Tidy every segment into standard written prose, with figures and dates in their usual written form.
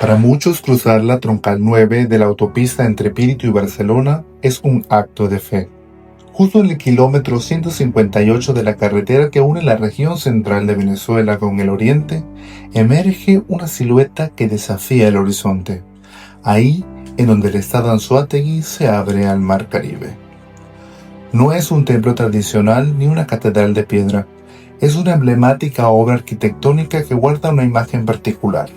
Para muchos, cruzar la troncal 9 de la autopista entre Píritu y Barcelona es un acto de fe. Justo en el kilómetro 158 de la carretera que une la región central de Venezuela con el oriente, emerge una silueta que desafía el horizonte, ahí en donde el estado Anzoátegui se abre al mar Caribe. No es un templo tradicional ni una catedral de piedra, es una emblemática obra arquitectónica que guarda una imagen particular,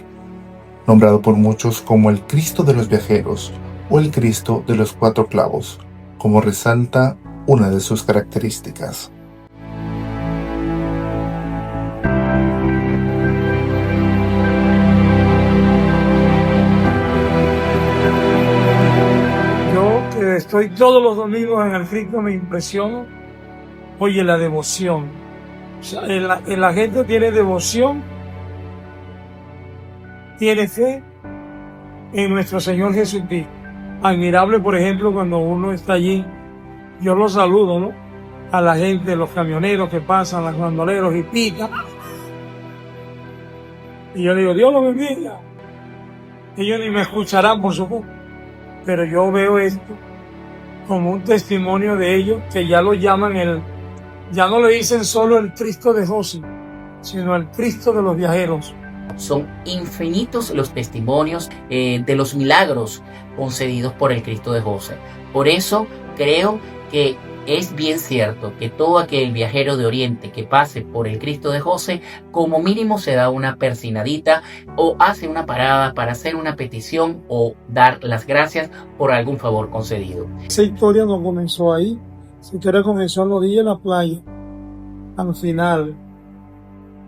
nombrado por muchos como el Cristo de los Viajeros o el Cristo de los Cuatro Clavos, como resalta una de sus características. Yo que estoy todos los domingos en el Cristo me impresiono, oye, la devoción. O sea, la gente tiene devoción, tiene fe en nuestro Señor Jesucristo. Admirable, por ejemplo, cuando uno está allí, yo lo saludo, ¿no? A la gente, los camioneros que pasan, los bandoleros y pican. Y yo le digo, Dios lo bendiga. Ellos ni me escucharán, por supuesto. Pero yo veo esto como un testimonio de ellos, que ya lo llaman ya no le dicen solo el Cristo de José, sino el Cristo de los viajeros. Son infinitos los testimonios de los milagros concedidos por el Cristo de José. Por eso creo que es bien cierto que todo aquel viajero de Oriente que pase por el Cristo de José, como mínimo se da una persinadita o hace una parada para hacer una petición o dar las gracias por algún favor concedido. Esa historia no comenzó ahí, esa historia comenzó a la orilla de la playa, al final,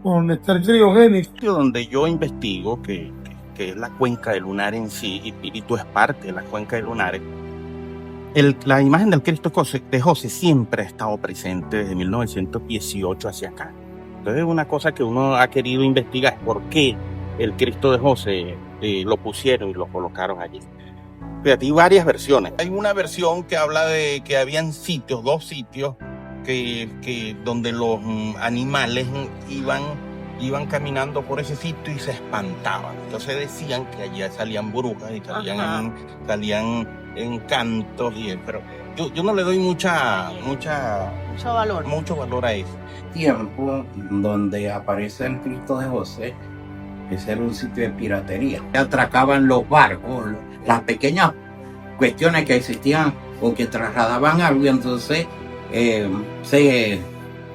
donde está el criogénico. Donde yo investigo, que es la cuenca del lunar en sí, y Píritu es parte de la cuenca del lunares, la imagen del Cristo de José siempre ha estado presente desde 1918 hacia acá. Entonces una cosa que uno ha querido investigar es por qué el Cristo de José lo pusieron y lo colocaron allí. Fíjate, hay varias versiones. Hay una versión que habla de que habían dos sitios donde los animales iban caminando por ese sitio y se espantaban. Entonces decían que allí salían brujas y salían encantos, pero yo no le doy mucho valor a eso. Tiempo donde aparece el Cristo de José, ese era un sitio de piratería. Atracaban los barcos, las pequeñas cuestiones que existían o que trasladaban algo, entonces se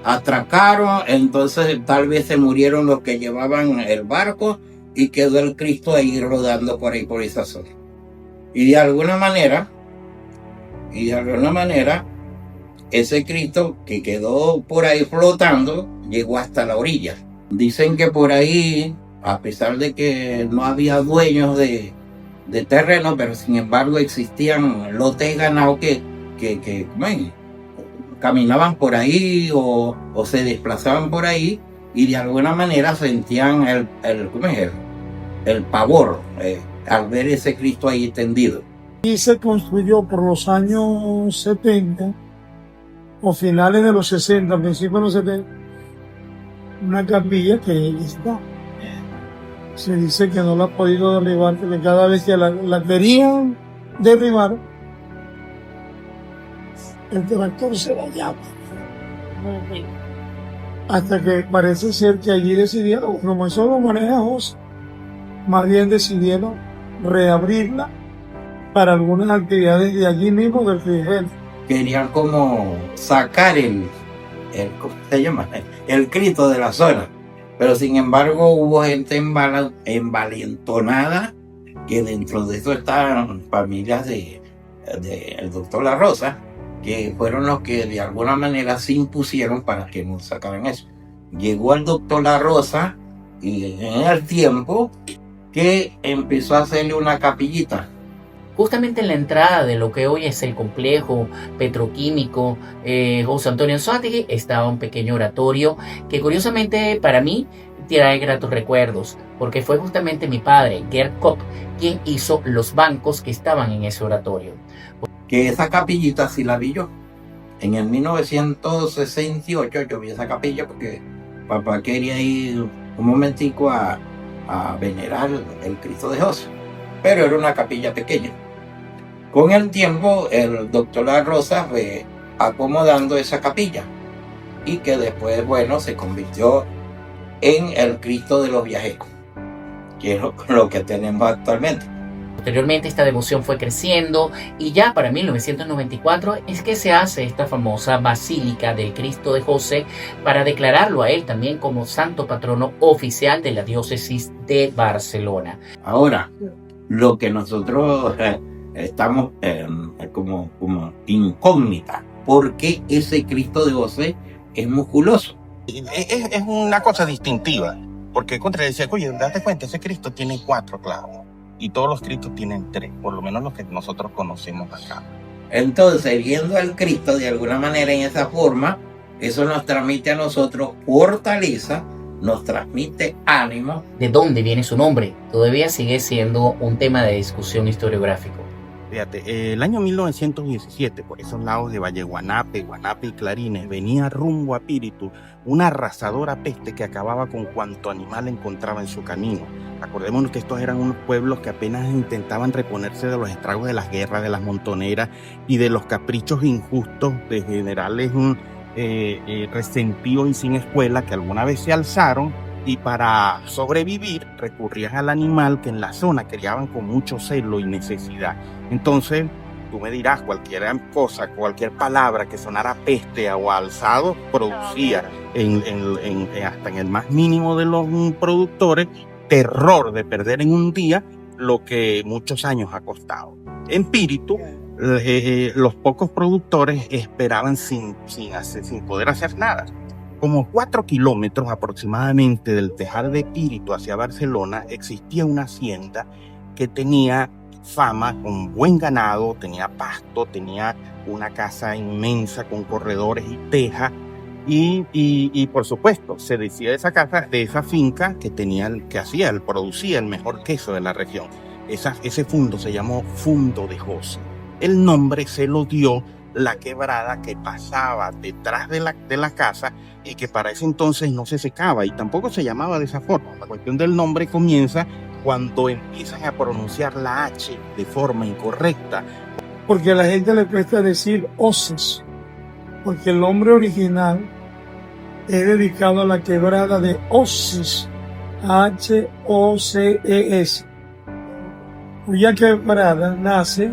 atracaron, entonces tal vez se murieron los que llevaban el barco y quedó el Cristo ahí rodando por ahí, por esa zona. Y de alguna manera, ese Cristo que quedó por ahí flotando, llegó hasta la orilla. Dicen que por ahí, a pesar de que no había dueños de terreno, pero sin embargo existían lotes de ganado que caminaban por ahí o se desplazaban por ahí y de alguna manera sentían el pavor al ver ese Cristo ahí tendido. Y se construyó por los años 70 o finales de los 60, principios de los 70, una capilla que ahí está. Se dice que no la ha podido derribar, porque cada vez que la querían derribar, el tractor se dañaba. Hasta que parece ser que allí decidieron, como eso lo maneja José, más bien decidieron reabrirla para algunas actividades de allí mismo del criogénico. Querían como sacar ¿cómo se llama? El Cristo de la zona. Pero sin embargo hubo gente envalentonada, que dentro de eso estaban familias del doctor La Rosa, que fueron los que de alguna manera se impusieron para que no sacaran eso. Llegó el doctor La Rosa y en el tiempo que empezó a hacerle una capillita. Justamente en la entrada de lo que hoy es el complejo petroquímico José Antonio Anzoátegui estaba un pequeño oratorio que curiosamente para mí trae gratos recuerdos, porque fue justamente mi padre, Gerd Kopp, quien hizo los bancos que estaban en ese oratorio. Que esa capillita sí la vi yo. En el 1968 yo vi esa capilla porque papá quería ir un momentico a a venerar el Cristo de José, pero era una capilla pequeña. Con el tiempo, el doctor La Rosa fue acomodando esa capilla y que después, bueno, se convirtió en el Cristo de los Viajeros, que es lo que tenemos actualmente. Posteriormente esta devoción fue creciendo y ya para 1994 es que se hace esta famosa Basílica del Cristo de José para declararlo a él también como santo patrono oficial de la diócesis de Barcelona. Ahora, lo que nosotros estamos como incógnita, ¿por qué ese Cristo de José es musculoso? Es una cosa distintiva, porque contra decía, oye, date cuenta, ese Cristo tiene 4 clavos y todos los Cristos tienen 3, por lo menos los que nosotros conocemos acá. Entonces, viendo al Cristo de alguna manera en esa forma, eso nos transmite a nosotros fortaleza, nos transmite ánimo. ¿De dónde viene su nombre? Todavía sigue siendo un tema de discusión historiográfico. Fíjate, el año 1917, por esos lados de Valle Guanape y Clarines, venía rumbo a Píritu una arrasadora peste que acababa con cuanto animal encontraba en su camino. Acordémonos que estos eran unos pueblos que apenas intentaban reponerse de los estragos de las guerras, de las montoneras y de los caprichos injustos de generales resentidos y sin escuela que alguna vez se alzaron y para sobrevivir recurrían al animal que en la zona criaban con mucho celo y necesidad. Entonces, tú me dirás, cualquier cosa, cualquier palabra que sonara peste o alzado, producía hasta en el más mínimo de los productores terror de perder en un día lo que muchos años ha costado. En Píritu, los pocos productores esperaban sin poder hacer nada. Como 4 kilómetros aproximadamente del Tejar de Píritu hacia Barcelona existía una hacienda que tenía fama, con buen ganado, tenía pasto, tenía una casa inmensa con corredores y teja y por supuesto se decía de esa casa, de esa finca que producía el mejor queso de la región. Ese fundo se llamó Fundo de José. El nombre se lo dio la quebrada que pasaba detrás de la casa y que para ese entonces no se secaba y tampoco se llamaba de esa forma. La cuestión del nombre comienza cuando empiezan a pronunciar la H de forma incorrecta. Porque a la gente le cuesta decir Hoces, porque el nombre original es dedicado a la quebrada de Hoces, H-O-C-E-S, cuya quebrada nace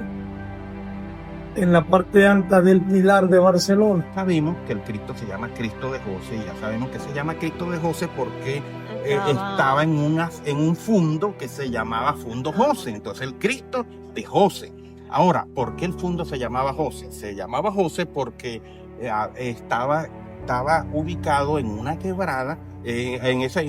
en la parte alta del Pilar de Barcelona. Sabemos que el Cristo se llama Cristo de José y ya sabemos que se llama Cristo de José porque estaba en un fundo que se llamaba Fundo José, entonces el Cristo de José. Ahora, ¿por qué el fundo se llamaba José? Se llamaba José porque estaba ubicado en una quebrada, en ese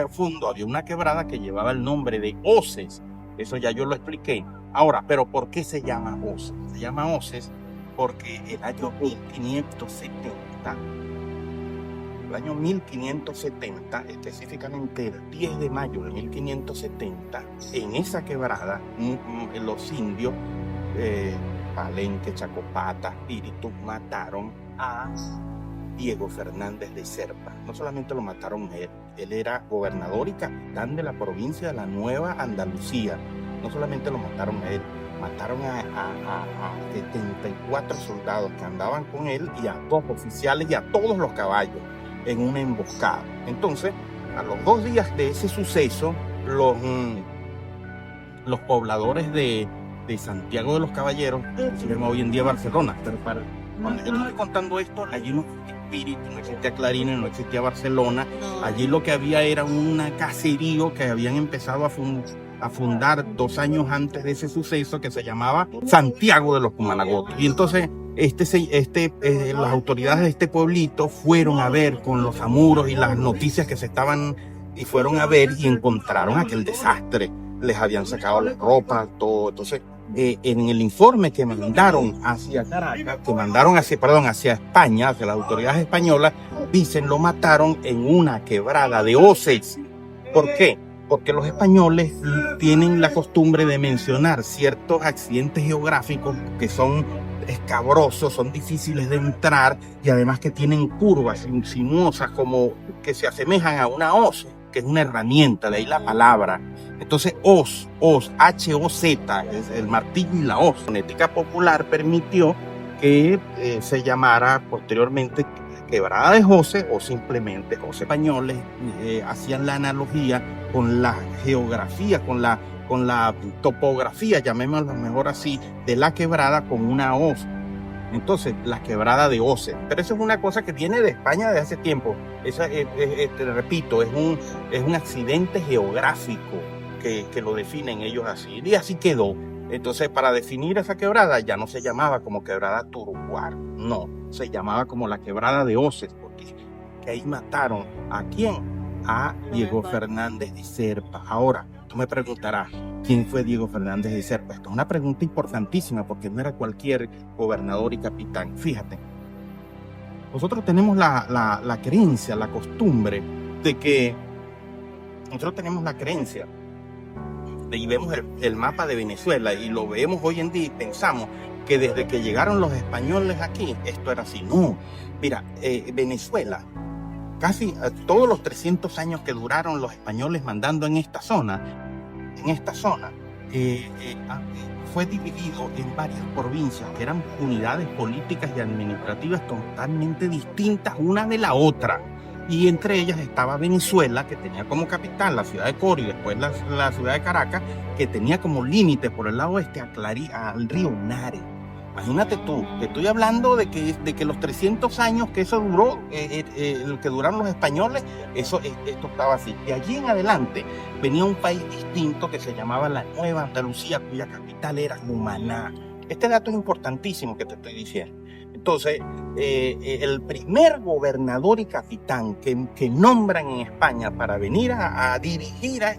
fundo había una quebrada que llevaba el nombre de Hoces, eso ya yo lo expliqué. Ahora, ¿pero por qué se llama Hoces? Se llama Hoces porque el año 1570, específicamente el 10 de mayo de 1570, en esa quebrada, los indios, Palenque, Chacopata, Píritu, mataron a Diego Fernández de Serpa. No solamente lo mataron a él era gobernador y capitán de la provincia de la Nueva Andalucía. No solamente lo mataron a él, mataron a 74 soldados que andaban con él y a 2 oficiales y a todos los caballos en una emboscada. Entonces, a los 2 días de ese suceso, los pobladores de Santiago de los Caballeros, que se llama hoy en día Barcelona, pero cuando yo estoy contando esto, allí no existía Píritu, no existía Clarines, no existía Barcelona, allí lo que había era un caserío que habían empezado a fundar 2 años antes de ese suceso que se llamaba Santiago de los Cumanagotos. Y entonces las autoridades de este pueblito fueron a ver con los amuros y las noticias que y fueron a ver y encontraron aquel desastre. Les habían sacado la ropa, todo. Entonces, en el informe que mandaron hacia Caracas, hacia España, hacia las autoridades españolas, dicen lo mataron en una quebrada de Hoces. ¿Por qué? Porque los españoles tienen la costumbre de mencionar ciertos accidentes geográficos que son escabrosos, son difíciles de entrar y además que tienen curvas sinuosas como que se asemejan a una hoz. que es una herramienta, de ahí la palabra. Entonces, hoz, H-O-Z, es el martillo y la hoz. La fonética popular permitió que se llamara posteriormente Quebrada de José o simplemente José. Españoles hacían la analogía con la geografía, con la topografía, llamémoslo mejor así, de la quebrada con una hoz. Entonces, la quebrada de Hoces. Pero eso es una cosa que viene de España desde hace tiempo. Te repito, es un accidente geográfico que lo definen ellos así. Y así quedó. Entonces, para definir esa quebrada, ya no se llamaba como quebrada Turuguar. No, se llamaba como la quebrada de Hoces, porque que ahí mataron ¿a quién? A Diego Fernández de Serpa. Ahora, tú me preguntarás, ¿quién fue Diego Fernández de Serpa? Esto es una pregunta importantísima porque no era cualquier gobernador y capitán. Fíjate, nosotros tenemos la creencia, la costumbre de que nosotros tenemos la creencia y vemos el mapa de Venezuela y lo vemos hoy en día y pensamos que desde que llegaron los españoles aquí, esto era así. No, mira, Venezuela, casi todos los 300 años que duraron los españoles mandando en esta zona, fue dividido en varias provincias que eran unidades políticas y administrativas totalmente distintas una de la otra. Y entre ellas estaba Venezuela, que tenía como capital la ciudad de Coro y después la ciudad de Caracas, que tenía como límite por el lado oeste al río Nare. Imagínate tú, te estoy hablando de que los 300 años que eso duró, que duraron los españoles, esto estaba así. De allí en adelante venía un país distinto que se llamaba la Nueva Andalucía, cuya capital era Cumaná. Este dato es importantísimo que te estoy diciendo. Entonces, el primer gobernador y capitán que nombran en España para venir a dirigir a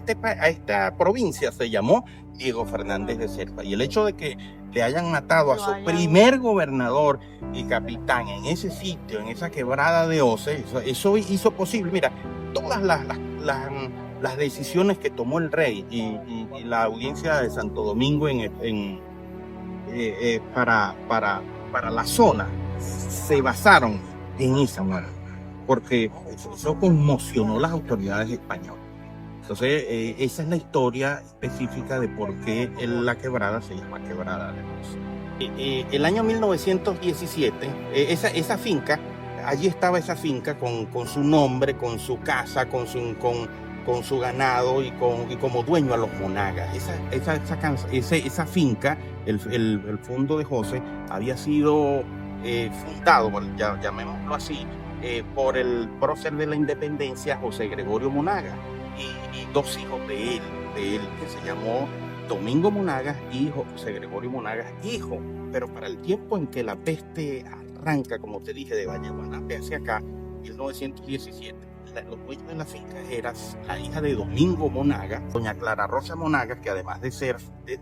esta provincia se llamó Diego Fernández de Serpa. Y el hecho de que le hayan matado a su primer gobernador y capitán en ese sitio, en esa quebrada de Hoces, eso hizo posible, mira, todas las decisiones que tomó el rey y la audiencia de Santo Domingo para la zona se basaron en esa muerte, porque eso conmocionó las autoridades españolas. Entonces, esa es la historia específica de por qué la quebrada se llama Quebrada de Hoces. El año 1917, esa finca, allí estaba esa finca con su nombre, con su casa, con su ganado y como dueño a los Monagas. Esa finca, el fondo de José, había sido fundado, llamémoslo así, por el prócer de la independencia, José Gregorio Monagas, y dos hijos de él, que se llamó Domingo Monagas y José Gregorio Monagas, hijo. Pero para el tiempo en que la peste arranca, como te dije, de Valle Guanape hacia acá, 1917, los dueños de la finca era la hija de Domingo Monagas, doña Clara Rosa Monagas, que además de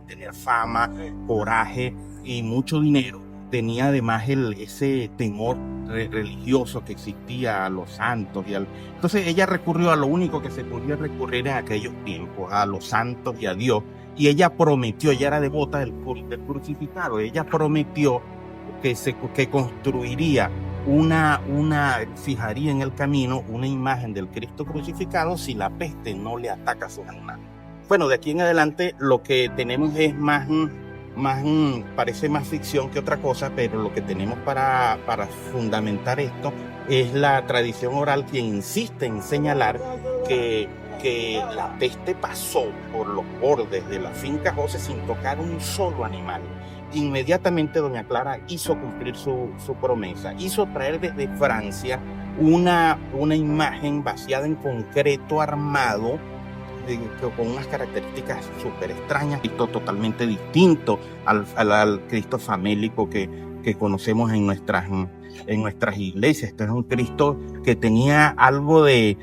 tener fama, coraje y mucho dinero, tenía además ese temor religioso que existía a los santos. Entonces ella recurrió a lo único que se podía recurrir en aquellos tiempos, a los santos y a Dios. Y ella prometió, ella era devota del crucificado, ella prometió que construiría fijaría en el camino una imagen del Cristo crucificado si la peste no le ataca a sus animales. Bueno, de aquí en adelante lo que tenemos es parece más ficción que otra cosa, pero lo que tenemos para fundamentar esto es la tradición oral, quien insiste en señalar que la peste pasó por los bordes de la finca José sin tocar un solo animal. Inmediatamente doña Clara hizo cumplir su promesa, hizo traer desde Francia una imagen vaciada en concreto armado, con unas características súper extrañas, Cristo totalmente distinto al Cristo famélico que conocemos en nuestras iglesias. Este es un Cristo que tenía algo de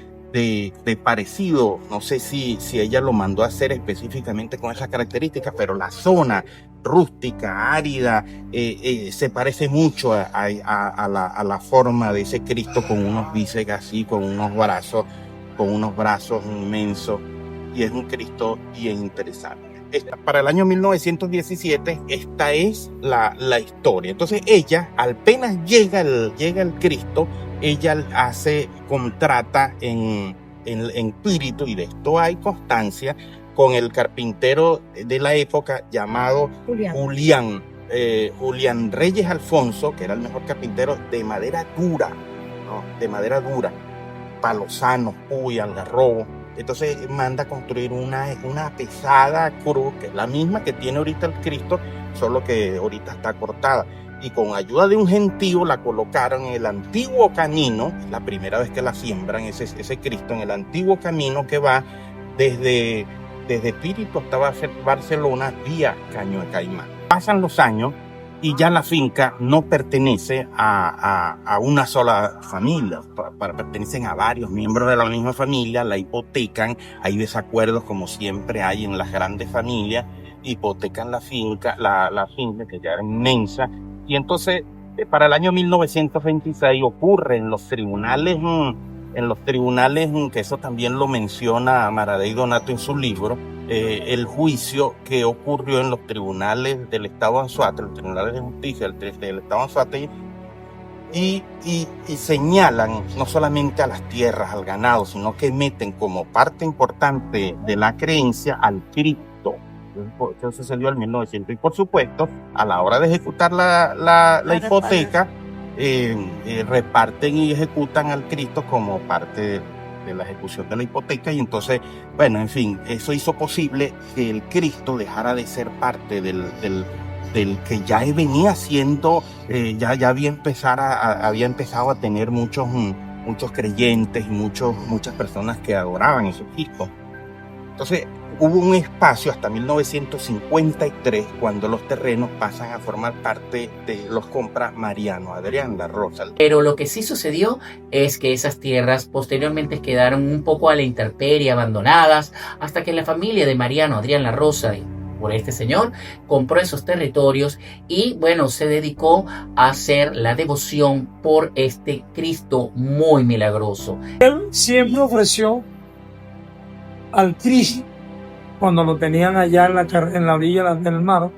parecido, no sé si ella lo mandó a hacer específicamente con esas características, pero la zona rústica, árida, se parece mucho a la forma de ese Cristo con unos bíceps así, con unos brazos inmensos. Y es un Cristo bien interesante. Para el año 1917, esta es la historia. Entonces ella, apenas llega el Cristo, ella contrata en en Píritu, y de esto hay constancia, con el carpintero de la época llamado Julián Reyes Alfonso, que era el mejor carpintero de madera dura, ¿no? De madera dura, Palosano, Puy, Algarrobo. Entonces manda a construir una pesada cruz, que es la misma que tiene ahorita el Cristo, solo que ahorita está cortada. Y con ayuda de un gentío la colocaron en el antiguo camino, la primera vez que la siembran, ese Cristo, en el antiguo camino que va desde Píritu hasta Barcelona, vía Caño de Caimán. Pasan los años y ya la finca no pertenece a una sola familia, pertenecen a varios miembros de la misma familia, la hipotecan, hay desacuerdos como siempre hay en las grandes familias, hipotecan la finca que ya era inmensa, y entonces para el año 1926 ocurre en los tribunales, que eso también lo menciona Maradei Donato en su libro, el juicio que ocurrió en los tribunales del Estado de Anzoátegui, los tribunales de justicia del Estado de Anzoátegui, y señalan no solamente a las tierras, al ganado, sino que meten como parte importante de la creencia al Cristo. Eso sucedió en 1900. Y por supuesto, a la hora de ejecutar la hipoteca, reparten y ejecutan al Cristo como parte de la ejecución de la hipoteca, y entonces, bueno, en fin, eso hizo posible que el Cristo dejara de ser parte del que ya venía siendo, ya había empezado a tener muchos creyentes y muchas personas que adoraban ese Cristo. Entonces, hubo un espacio hasta 1953 cuando los terrenos pasan a formar parte de los compra Mariano Adrián La Rosa. Pero lo que sí sucedió es que esas tierras posteriormente quedaron un poco a la intemperie, abandonadas, hasta que la familia de Mariano Adrián La Rosa, por este señor, compró esos territorios y bueno, se dedicó a hacer la devoción por este Cristo muy milagroso. Él siempre ofreció al Cristo, cuando lo tenían allá en la orilla del mar,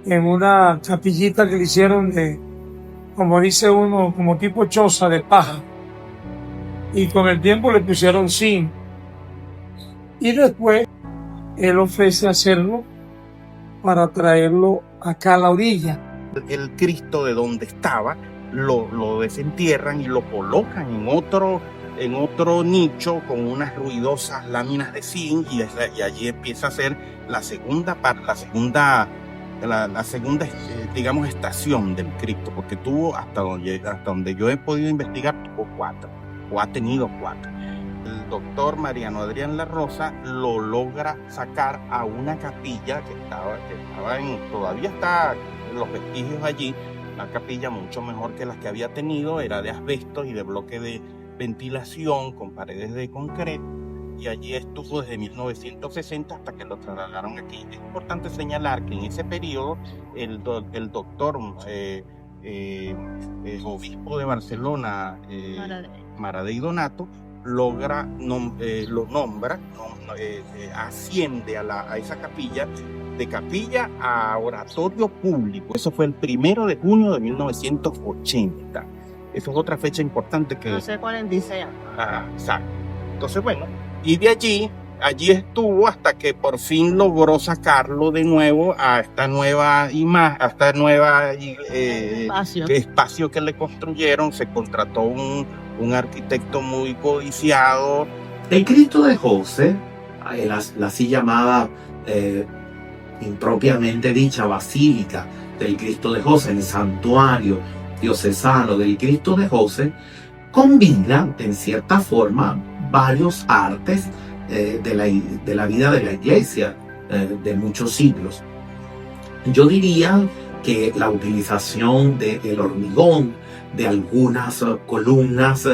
en una capillita que le hicieron como dice uno, como tipo choza de paja, y con el tiempo le pusieron zinc, y después él ofrece hacerlo para traerlo acá a la orilla. El Cristo de donde estaba lo desentierran y lo colocan en otro nicho con unas ruidosas láminas de zinc, y allí empieza a ser la segunda digamos, estación del Cristo, porque tuvo, hasta donde yo he podido investigar, tuvo 4, o ha tenido 4. El doctor Mariano Adrián La Rosa lo logra sacar a una capilla que todavía está en los vestigios allí, una capilla mucho mejor que las que había tenido, era de asbesto y de bloque de ventilación con paredes de concreto, y allí estuvo desde 1960 hasta que lo trasladaron aquí. Es importante señalar que en ese periodo el doctor obispo de Barcelona, Maradei Donato, lo nombra, asciende a esa capilla, de capilla a oratorio público. Eso fue el 1 de junio de 1980. Esa es otra fecha importante que... No sé cuál dice ya. Exacto. Entonces, bueno, y de allí estuvo hasta que por fin logró sacarlo de nuevo a esta nueva imagen, a esta nueva espacio que le construyeron. Se contrató un arquitecto muy codiciado. El Cristo de José, la así llamada, impropiamente dicha, basílica del Cristo de José, el santuario diocesano del Cristo de José, combina en cierta forma varios artes de la vida de la iglesia de muchos siglos. Yo diría que la utilización del hormigón, de algunas columnas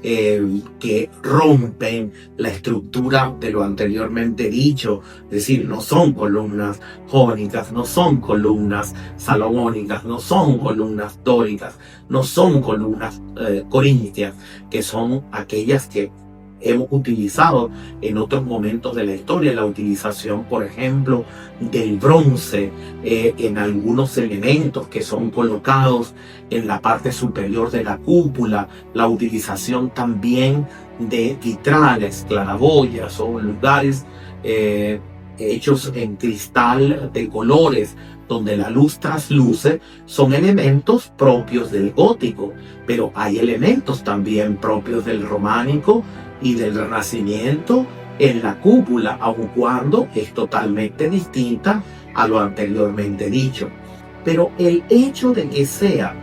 que rompen la estructura de lo anteriormente dicho, es decir, no son columnas jónicas, no son columnas salomónicas, no son columnas dóricas, no son columnas corintias, que son aquellas que hemos utilizado en otros momentos de la historia, la utilización, por ejemplo, del bronce en algunos elementos que son colocados en la parte superior de la cúpula, la utilización también de vitrales, claraboyas o lugares hechos en cristal de colores, donde la luz trasluce, son elementos propios del gótico, pero hay elementos también propios del románico y del renacimiento en la cúpula, aun cuando es totalmente distinta a lo anteriormente dicho. Pero el hecho de que sea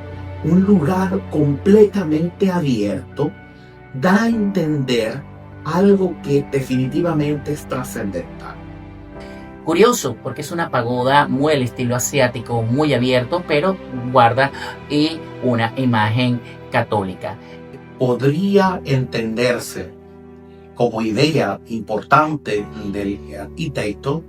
un lugar completamente abierto da a entender algo que definitivamente es trascendental. Curioso, porque es una pagoda muy al estilo asiático, muy abierto, pero guarda una imagen católica. Podría entenderse como idea importante del arquitecto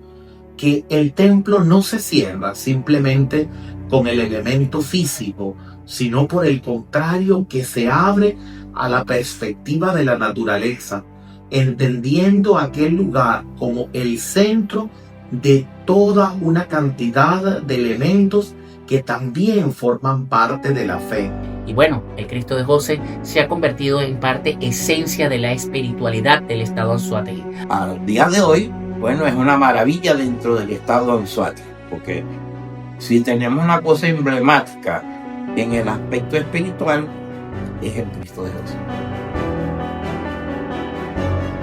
que el templo no se cierra simplemente con el elemento físico, sino por el contrario que se abre a la perspectiva de la naturaleza, entendiendo aquel lugar como el centro de toda una cantidad de elementos que también forman parte de la fe. Y bueno, el Cristo de José se ha convertido en parte esencia de la espiritualidad del estado Anzoátegui. Al día de hoy, bueno, es una maravilla dentro del estado Anzoátegui, porque si tenemos una cosa emblemática en el aspecto espiritual, es el Cristo de José.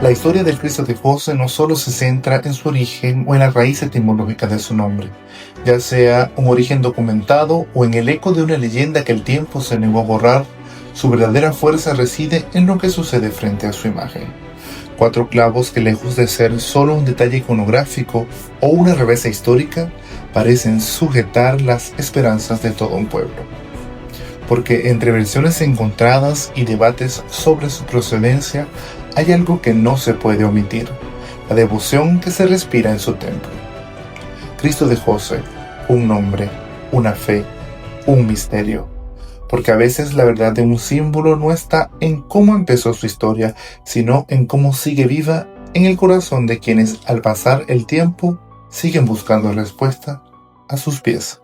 La historia del Cristo de José no solo se centra en su origen o en la raíz etimológica de su nombre, ya sea un origen documentado o en el eco de una leyenda que el tiempo se negó a borrar, su verdadera fuerza reside en lo que sucede frente a su imagen. 4 clavos que, lejos de ser solo un detalle iconográfico o una revesa histórica, parecen sujetar las esperanzas de todo un pueblo. Porque entre versiones encontradas y debates sobre su procedencia, hay algo que no se puede omitir: la devoción que se respira en su templo. Cristo de José, un nombre, una fe, un misterio. Porque a veces la verdad de un símbolo no está en cómo empezó su historia, sino en cómo sigue viva en el corazón de quienes, al pasar el tiempo, siguen buscando respuesta a sus pies.